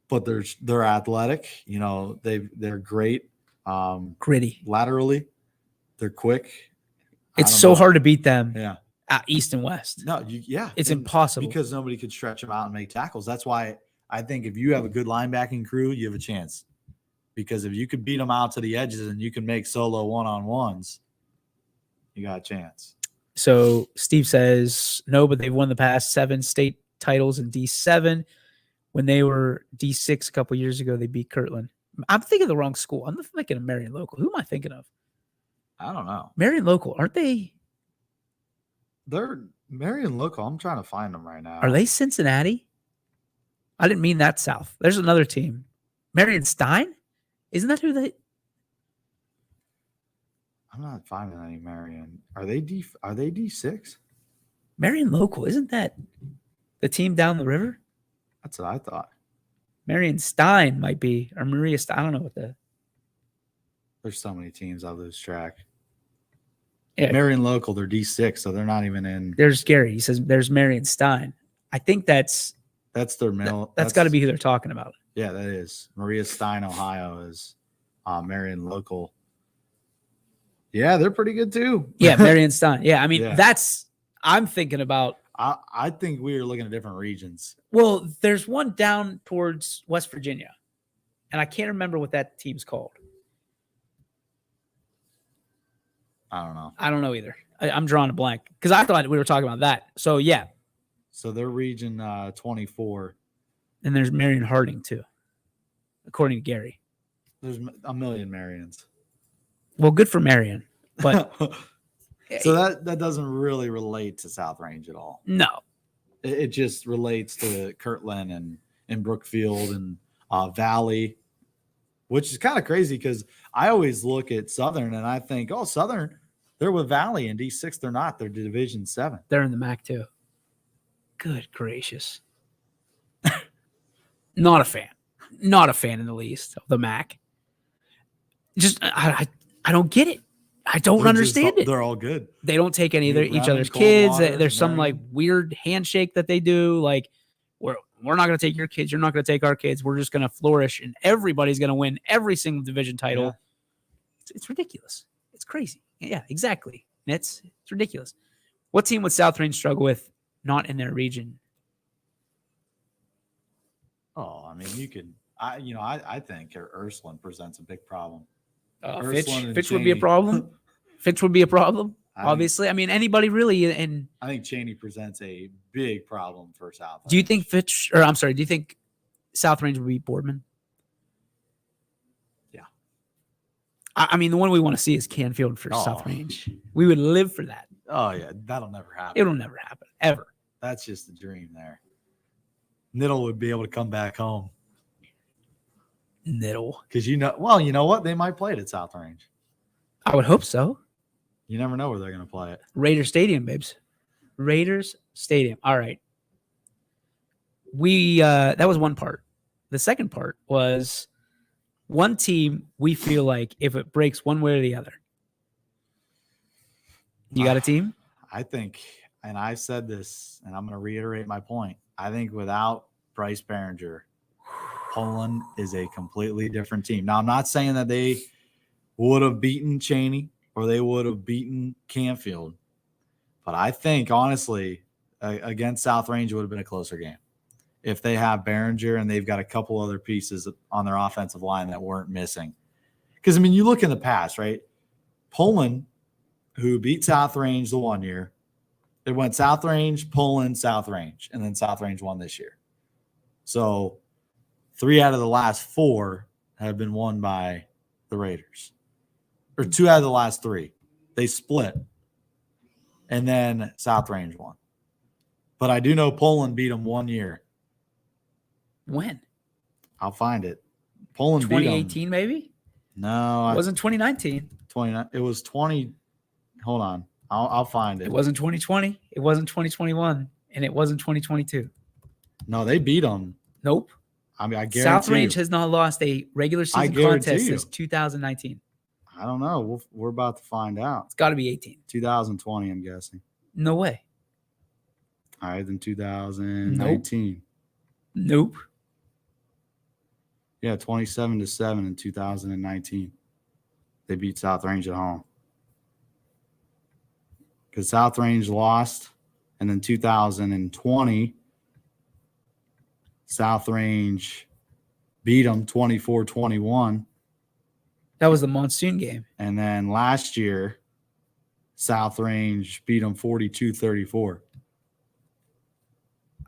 but they're athletic. They're great. Gritty. Laterally, they're quick. It's so hard to beat them. Yeah. East and West. No, it's impossible because nobody could stretch them out and make tackles. That's why I think if you have a good linebacking crew, you have a chance. Because if you could beat them out to the edges and you can make solo one-on-ones, you got a chance. So Steve says no, but they've won the past 7 state titles in D7. When they were D6 a couple years ago, they beat Kirtland. I'm thinking of the wrong school. I'm thinking of Marion Local. Who am I thinking of? I don't know. Marion Local, aren't they? They're Marion Local. I'm trying to find them right now. Are they Cincinnati? I didn't mean that South. There's another team. Marion Stein? Isn't that who they? I'm not finding any Marion. Are they D6? Marion Local, isn't that the team down the river? That's what I thought. Marion Stein might be, or Maria Stein. I don't know what the. There's so many teams I lose track. Yeah. Marion Local, they're D6, so they're not even in. There's Gary. He says there's Marion Stein. I think that's their middle. That's got to be who they're talking about. Yeah, that is. Maria Stein, Ohio is Marion Local. Yeah, they're pretty good too. Yeah, Marion Stein. Yeah, I mean, that's, I'm thinking about. I think we are looking at different regions. Well, there's one down towards West Virginia, and I can't remember what that team's called. I don't know. I don't know either. I'm drawing a blank because I thought we were talking about that. So, yeah. So they're region 24. And there's Marion Harding, too, according to Gary. There's a million Marions. Well, good for Marion. But so that doesn't really relate to South Range at all. No. It just relates to Kirtland and Brookfield and Valley, which is kind of crazy because I always look at Southern and I think, oh, Southern, they're with Valley in D6. They're not. They're Division 7. They're in the MAC, too. Good gracious. Not a fan. Not a fan in the least of the MAC. Just, I don't get it. I don't understand it. They're all good. They don't take any of each other's kids. There's some like weird handshake that they do. Like, we're not going to take your kids. You're not going to take our kids. We're just going to flourish, and everybody's going to win every single division title. Yeah. It's ridiculous. It's crazy. Yeah, exactly. It's ridiculous. What team would South Range struggle with not in their region? Oh, I mean, you could. I think Ursuline presents a big problem. Fitch would be a problem. Fitch would be a problem. Obviously, I mean anybody really. And I think Cheney presents a big problem for South Range. Do you think Fitch, or I'm sorry, do you think South Range would beat Boardman? Yeah. I mean, the one we want to see is Canfield for South Range. We would live for that. Oh yeah, that'll never happen. It'll never happen ever. That's just a dream there. Niddle would be able to come back home. Niddle, because you know what? They might play it at South Range. I would hope so. You never know where they're going to play it. Raiders Stadium, babes. Raiders Stadium. All right. That was one part. The second part was one team we feel like if it breaks one way or the other. You got a team? I think, and I've said this, and I'm going to reiterate my point. I think without Bryce Behringer, Poland is a completely different team. Now, I'm not saying that they would have beaten Cheney or they would have beaten Canfield, but I think, honestly, against South Range, it would have been a closer game if they have Behringer and they've got a couple other pieces on their offensive line that weren't missing. Because, I mean, you look in the past, right? Poland, who beat South Range the one year, it went South Range, Poland, South Range, and then South Range won this year. So 3 out of the last 4 have been won by the Raiders. Or 2 out of the last 3. They split. And then South Range won. But I do know Poland beat them 1 year. When? I'll find it. Poland beat them. 2018 maybe? No. It wasn't 2019. 29. It was 20. Hold on. I'll find it. It wasn't 2020. It wasn't 2021. And it wasn't 2022. No, they beat them. Nope. I mean, I guarantee South Range has not lost a regular season contest since 2019. I don't know. We're about to find out. It's got to be 18. 2020, I'm guessing. No way. All right, then 2019. Nope. Yeah, 27-7 in 2019. They beat South Range at home. Because South Range lost, and then 2020, South Range beat them 24-21. That was the monsoon game. And then last year, South Range beat them 42-34.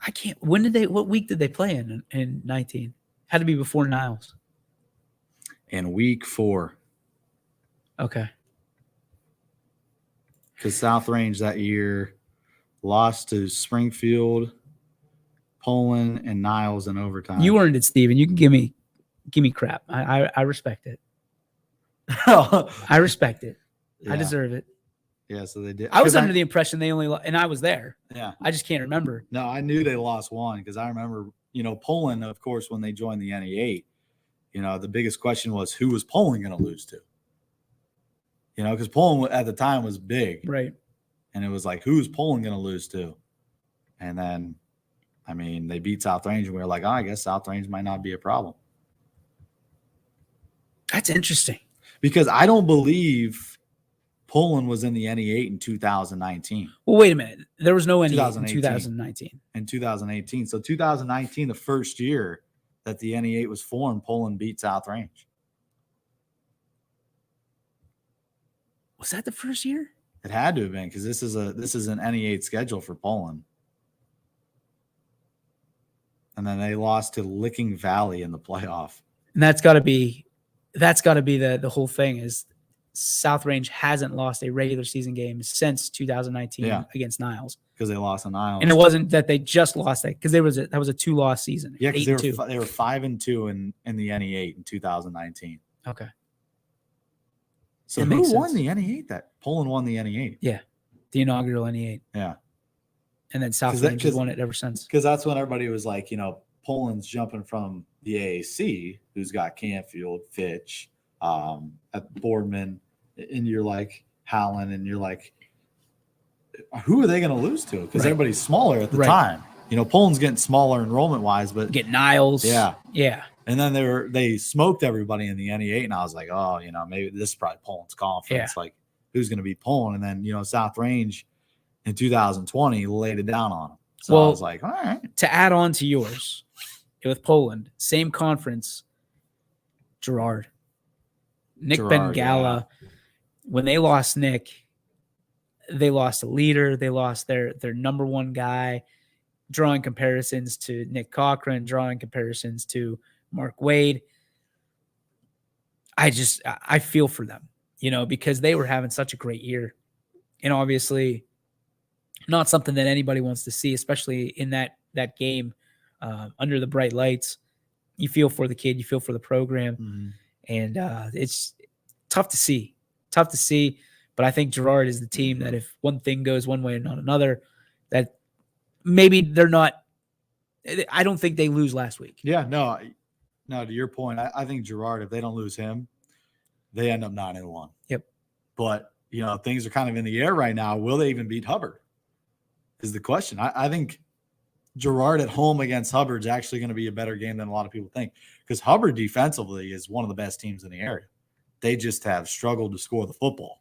I can't. What week did they play in 19? Had to be before Niles. In week 4. Okay. Because South Range that year lost to Springfield, Poland, and Niles in overtime. You earned it, Steven. You can give me crap. I respect it. I respect it. Yeah. I deserve it. Yeah, so they did. I was under the impression they only and I was there. Yeah. I just can't remember. No, I knew they lost one because I remember, Poland, of course, when they joined the NE8, the biggest question was who was Poland going to lose to? Because Poland at the time was big. Right. And it was like, who's Poland going to lose to? And then, I mean, they beat South Range and we were like, I guess South Range might not be a problem. That's interesting. Because I don't believe Poland was in the NE8 in 2019. Well, wait a minute. There was no NE8 in 2019. In 2018. So 2019, the first year that the NE8 was formed, Poland beat South Range. Was that the first year? It had to have been because this is an NE8 schedule for Poland. And then they lost to Licking Valley in the playoff. And that's got to be the whole thing is South Range hasn't lost a regular season game since 2019 against Niles. Because they lost to Niles. And it wasn't that they just lost that because that was a 2-loss season. Yeah, because they were 5-2 in the NE8 in 2019. Okay. So who won the NE8? That Poland won the NE8. Yeah, the inaugural NE8. Yeah. And then South Range has won it ever since. Because that's when everybody was like, Poland's jumping from the AAC, who's got Canfield, Fitch, at Boardman, and you're like Howland, and you're like, who are they going to lose to? Because everybody's smaller at the time. Poland's getting smaller enrollment wise, but get Niles. Yeah. Yeah. And then they smoked everybody in the NE8, and I was like, maybe this is probably Poland's conference. Yeah. Like, who's going to be Poland? And then, South Range in 2020 laid it down on them. So I was like, all right. To add on to yours with Poland, same conference, Nick Bengala. Yeah. When they lost Nick, they lost a leader. They lost their number one guy, drawing comparisons to Nick Cochran, drawing comparisons to Mark Wade. I feel for them, because they were having such a great year. And obviously not something that anybody wants to see, especially in that game under the bright lights. You feel for the kid, you feel for the program. Mm-hmm. And it's tough to see. But I think Girard is the team that if one thing goes one way and not another, that maybe they're not – I don't think they lose last week. Yeah, no, to your point, I think Girard, if they don't lose him, they end up 9-1. Yep. But, things are kind of in the air right now. Will they even beat Hubbard is the question. I think Girard at home against Hubbard is actually going to be a better game than a lot of people think, because Hubbard defensively is one of the best teams in the area. They just have struggled to score the football.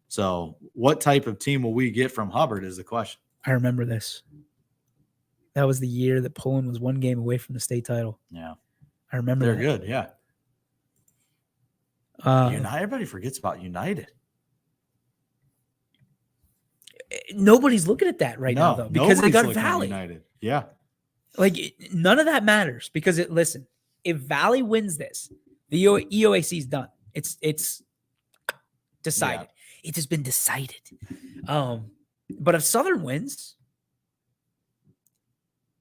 So what type of team will we get from Hubbard is the question. I remember this. That was the year that Poland was one game away from the state title. Yeah. I remember They're that. good, yeah. Everybody forgets about United. Nobody's looking at that right now, though, because they got Valley. United. Yeah. None of that matters because listen, if Valley wins this, the EOAC is done. It's decided. Yeah. It has been decided. But if Southern wins,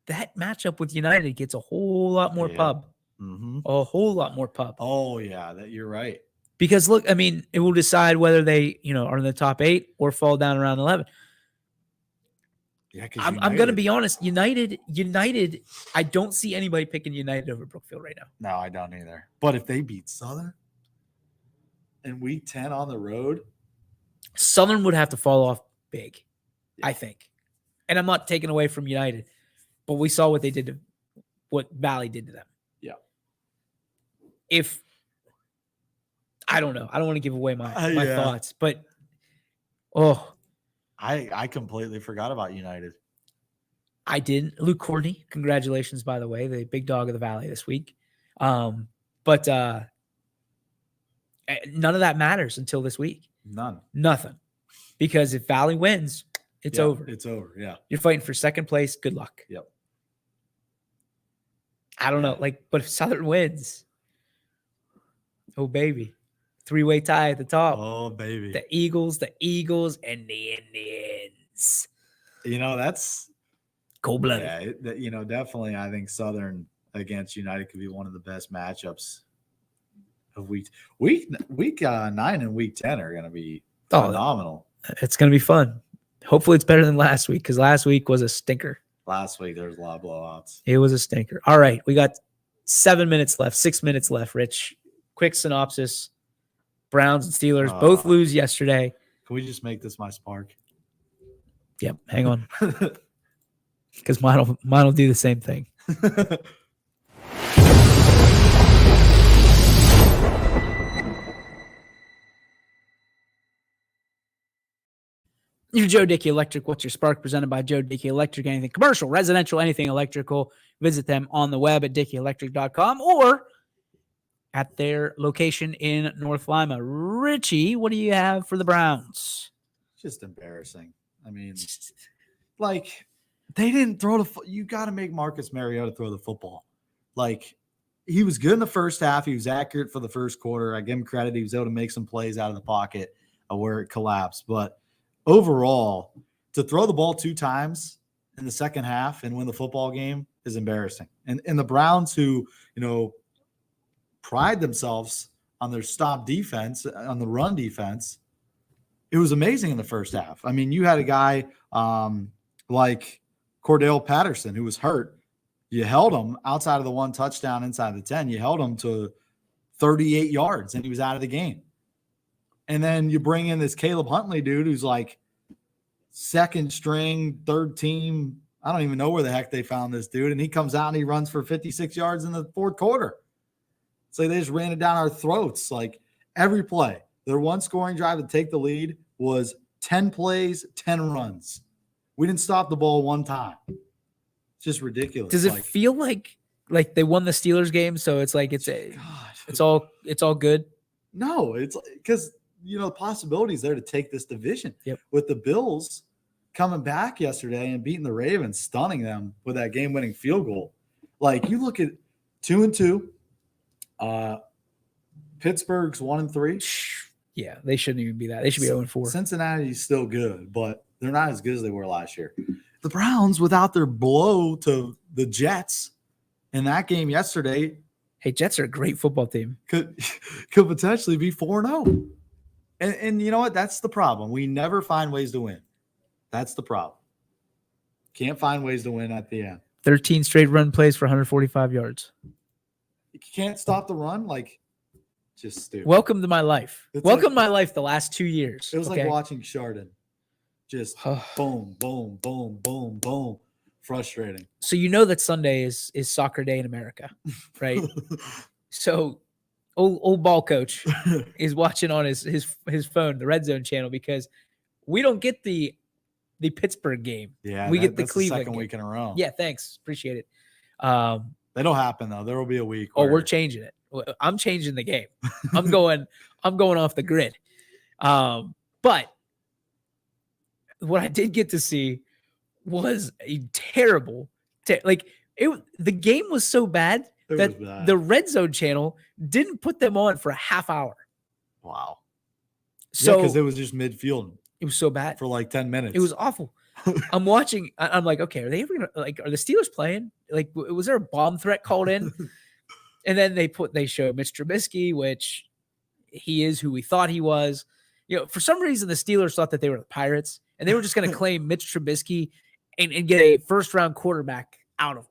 that matchup with United gets a whole lot more pub. Mm-hmm. A whole lot more pub. Oh, yeah, you're right. Because, look, I mean, it will decide whether they, are in the top 8 or fall down around 11. Yeah, I'm going to be honest. United, I don't see anybody picking United over Brookfield right now. No, I don't either. But if they beat Southern in week 10 on the road, Southern would have to fall off big, I think. And I'm not taking away from United, but we saw what what Valley did to them. Yeah. I don't know. I don't want to give away my thoughts, but I completely forgot about United. I didn't. Luke Courtney, congratulations, by the way, the big dog of the Valley this week. But none of that matters until this week. Nothing. Because if Valley wins, it's over. It's over, yeah. You're fighting for second place. Good luck. Yep. I don't know. But if Southern wins, oh, baby. 3-way tie at the top. Oh, baby. The Eagles, and the Indians. That's cold-blooded. Yeah, definitely I think Southern against United could be one of the best matchups of week 9 and week 10 are going to be phenomenal. It's going to be fun. Hopefully it's better than last week, because last week was a stinker. Last week there was a lot of blowouts. It was a stinker. All right, we got 6 minutes left, Rich. Quick synopsis. Browns and Steelers both lose yesterday. Can we just make this my spark? Yep, hang on. Because mine will do the same thing. You're Joe Dickey Electric. What's your spark? Presented by Joe Dickey Electric. Anything commercial, residential, anything electrical. Visit them on the web at dickeyelectric.com or at their location in North Lima. Richie, what do you have for the Browns? Just embarrassing. I mean, they didn't throw you got to make Marcus Mariota throw the football. He was good in the first half. He was accurate for the first quarter. I give him credit. He was able to make some plays out of the pocket where it collapsed. But overall, to throw the ball 2 times in the second half and win the football game is embarrassing. And the Browns, who, pride themselves on their stop defense, on the run defense, it was amazing in the first half. I mean, you had a guy like Cordell Patterson who was hurt. You held him outside of the 1 touchdown inside the 10. You held him to 38 yards, and he was out of the game. And then you bring in this Caleb Huntley dude who's second string, third team. I don't even know where the heck they found this dude. And he comes out and he runs for 56 yards in the fourth quarter. They just ran it down our throats. Every play, their one scoring drive to take the lead was 10 plays, 10 runs. We didn't stop the ball one time. It's just ridiculous. Does it feel like they won the Steelers game? So it's like it's all good. No, it's because the possibility is there to take this division. Yep. With the Bills coming back yesterday and beating the Ravens, stunning them with that game-winning field goal. Like you look at 2-2. Pittsburgh's 1-3. Yeah, they shouldn't even be that. They should be 0-4. Cincinnati's still good, but they're not as good as they were last year. The Browns, without their blow to the Jets in that game yesterday, hey, Jets are a great football team. Could potentially be 4-0. And you know what? That's the problem. We never find ways to win. That's the problem. Can't find ways to win at the end. 13 straight run plays for 145 yards. You can't stop the run. Just stupid. Welcome to my life. Welcome to my life the last 2 years. It was like watching Chardon. Just boom, boom, boom, boom, boom. Frustrating. So that Sunday is soccer day in America, right? So old ball coach is watching on his phone, the Red Zone channel, because we don't get the Pittsburgh game. Yeah, we get the that's Cleveland the second week in a row. Yeah, thanks. Appreciate it. That'll happen though. There will be a week. We're changing it. I'm changing the game. I'm going off the grid. But what I did get to see was a terrible, the game was so bad that the Red Zone channel didn't put them on for a half hour. Wow. So because it was just midfield. It was so bad for like 10 minutes. It was awful. I'm watching. I'm like, okay, are they ever gonna are the Steelers playing? Was there a bomb threat called in? And then they show Mitch Trubisky, which he is who we thought he was. For some reason, the Steelers thought that they were the Pirates, and they were just going to claim Mitch Trubisky and get a first-round quarterback out of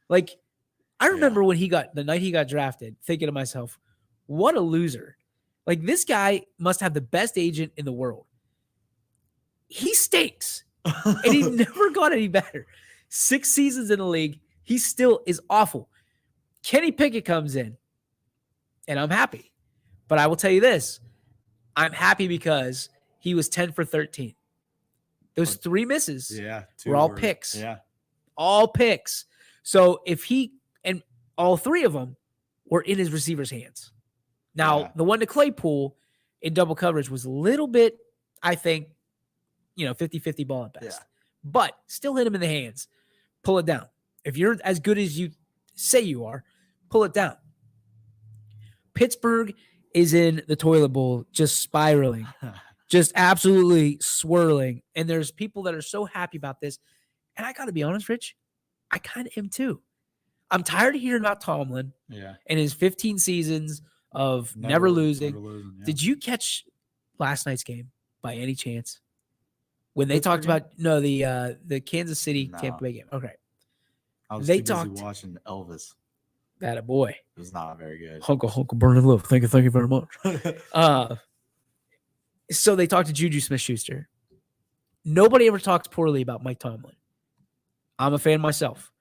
him. I remember when the night he got drafted, thinking to myself, what a loser. This guy must have the best agent in the world. He stinks, and he never got any better. 6 seasons in the league, he still is awful. Kenny Pickett comes in, and I'm happy. But I will tell you this. I'm happy because he was 10 for 13. Those 3 misses were all picks. Yeah. All picks. So and all 3 of them were in his receiver's hands. Now, the one to Claypool in double coverage was a little bit, I think, 50-50 ball at best. Yeah. But still hit him in the hands. Pull it down. If you're as good as you say you are, pull it down. Pittsburgh is in the toilet bowl, just spiraling, just absolutely swirling. And there's people that are so happy about this. And I got to be honest, Rich, I kind of am too. I'm tired of hearing about Tomlin and his 15 seasons of never losing. Yeah. Did you catch last night's game by any chance? When they talked about the Kansas City Tampa Bay game. Okay. I was too busy watching Elvis. That a boy. It was not very good. Hunka, burning love. Thank you very much. So they talked to Juju Smith-Schuster. Nobody ever talks poorly about Mike Tomlin. I'm a fan myself.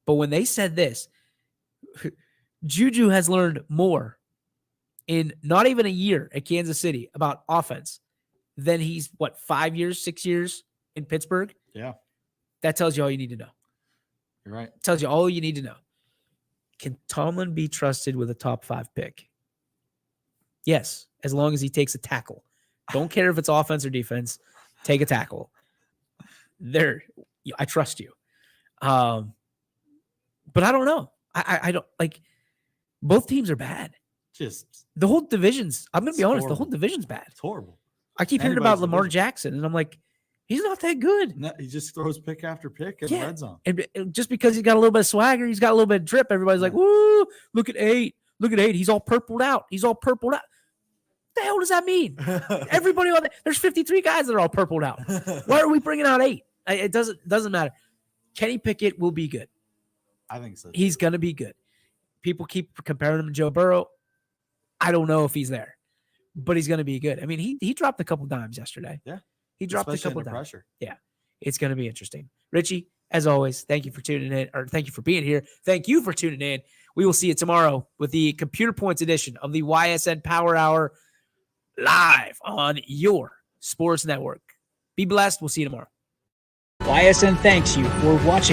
But when they said this, Juju has learned more in not even a year at Kansas City about offense than he's, 5 years, 6 years in Pittsburgh? Yeah. That tells you all you need to know. You're right. Tells you all you need to know. Can Tomlin be trusted with a top 5 pick? Yes, as long as he takes a tackle. Don't care if it's offense or defense. Take a tackle. I trust you. But I don't know. I don't both teams are bad. Just the whole division's. I'm gonna be honest. Horrible. The whole division's bad. It's horrible. I keep hearing about Lamar Jackson, and I'm like, he's not that good. No, he just throws pick after pick in the red zone. And just because he's got a little bit of swagger, he's got a little bit of drip. Everybody's like, "Woo! Look at 8! Look at 8! He's all purpled out. He's all purpled out." What the hell does that mean? Everybody on there's 53 guys that are all purpled out. Why are we bringing out 8? It doesn't matter. Kenny Pickett will be good. I think so. He's gonna be good. People keep comparing him to Joe Burrow. I don't know if he's there, but he's gonna be good. I mean, he dropped a couple dimes yesterday. Yeah, he dropped especially a couple under dimes. pressure. Yeah, it's gonna be interesting. Richie, as always, thank you for tuning in, or thank you for being here. Thank you for tuning in. We will see you tomorrow with the Computer Points edition of the YSN Power Hour live on your sports network. Be blessed. We'll see you tomorrow. Ysn thanks you for watching.